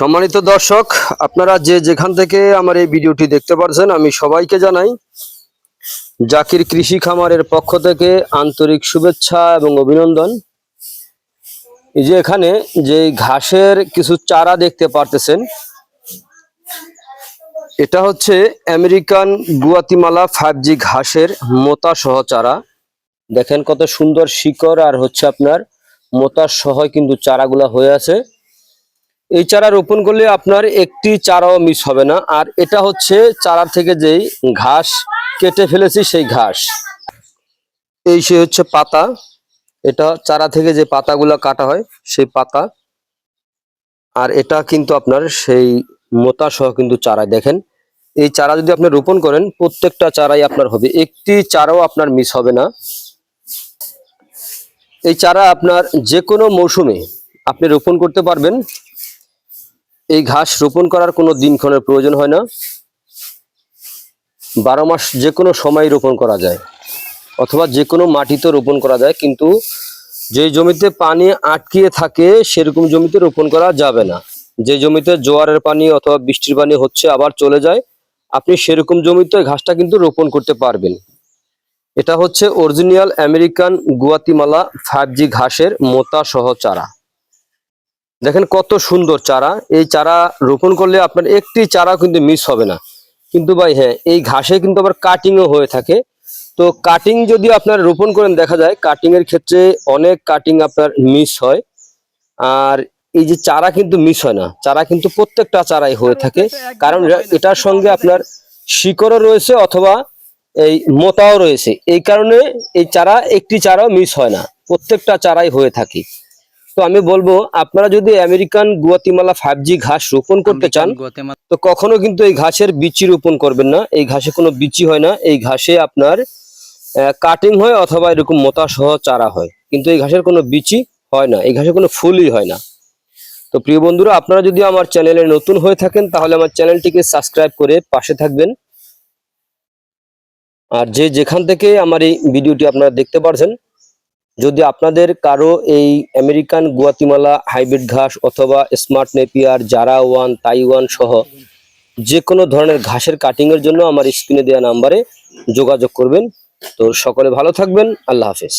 সম্মানিত দর্শক, আপনারা যে যেখান থেকে আমার এই ভিডিওটি দেখতে পাচ্ছেন, আমি সবাইকে জানাই জাকির কৃষি খামারের পক্ষ থেকে আন্তরিক শুভেচ্ছা এবং অভিনন্দন। এই যে এখানে যে ঘাসের কিছু চারা দেখতে পারতেছেন, এটা হচ্ছে আমেরিকান গুয়াতিমালা 5G ঘাসের মোতা সহ চারা। দেখেন কত সুন্দর শিকড় আর হচ্ছে আপনার মোতা সহ কিন্তু চারাগুলা হয়ে আছে। এই চারা রোপণ করলে আপনার একটি চারাও মিস হবে না। আর এটা হচ্ছে চারা থেকে যেই ঘাস কেটে ফেলেছি সেই ঘাস, এই সে হচ্ছে পাতা। এটা চারা থেকে যে পাতাগুলো কাটা হয় সেই পাতা। আর এটা কিন্তু আপনার সেই মোতা সহ কিন্তু চারা। দেখেন এই চারা যদি আপনি রোপণ করেন, প্রত্যেকটা চারাই আপনার হবে, একটি চারাও আপনার মিস হবে না। এই চারা আপনার যে কোনো মৌসুমে আপনি রোপণ করতে পারবেন। এই ঘাস রোপণ করার কোনো দিনক্ষণের প্রয়োজন হয় না। 12 মাস যে কোনো সময় রোপণ করা যায়, অথবা যে কোনো মাটিতে রোপণ করা যায়। কিন্তু যে জমিতে পানি আটকিয়ে থাকে সেরকম জমিতে রোপণ করা যাবে না। যে জমিতে জোয়ারের পানি অথবা বৃষ্টির পানি হচ্ছে আবার চলে যায়, আপনি সেরকম জমিতে ঘাসটা কিন্তু রোপণ করতে পারবেন। এটা হচ্ছে অরিজিনাল আমেরিকান গুয়াতিমালা 5G ঘাসের মোতা সহ চারা। দেখেন কত সুন্দর চারা। এই চারা রোপণ করলে আপনার একটি চারা কিন্তু মিস হবে না। কিন্তু ভাই হ্যাঁ, এই ঘাসে কিন্তু আবার কাটিংও হয়ে থাকে। তো কাটিং যদি আপনার রোপণ করেন, দেখা যায় কাটিং এর ক্ষেত্রে অনেক কাটিং আপনার মিস হয়। আর এই যে চারা কিন্তু মিস হয় না, চারা কিন্তু প্রত্যেকটা চারাই হয়ে থাকে। কারণ এটার সঙ্গে আপনার শিকড়ও রয়েছে অথবা এই মোতাও রয়েছে। এই কারণে এই চারা একটি চারাও মিস হয় না, প্রত্যেকটা চারাই হয়ে থাকে। তো আমি বলবো, আপনারা যদি আমেরিকান গুয়াতিমালা 5G ঘাস রোপণ করতে চান, তো কখনো কিন্তু এই ঘাসের বিচি রোপণ করবেন না। এই ঘাসে কোনো বিচি হয় না। এই ঘাসে আপনার কাটিং হয় অথবা এরকম মোতা সহ চারা হয়, কিন্তু এই ঘাসের কোনো বিচি হয় না, এই ঘাসে কোনো ফুলই হয় না। তো প্রিয় বন্ধুরা, আপনারা যদি আমার চ্যানেলে নতুন হয়ে থাকেন তাহলে আমার চ্যানেলটিকে সাবস্ক্রাইব করে পাশে থাকবেন। আর যে যেখান থেকে আমার এই ভিডিওটি আপনারা দেখতে পারছেন, যদি আপনাদের কারো এই আমেরিকান গুয়াতিমালা হাইব্রিড ঘাস অথবা smart Napier, Zara one, Taiwan সহ যে কোনো ধরনের ঘাসের কাটিং এর জন্য আমার স্ক্রিনে দেওয়া নাম্বারে যোগাযোগ করবেন। তো সকলে ভালো থাকবেন। আল্লাহ হাফেজ।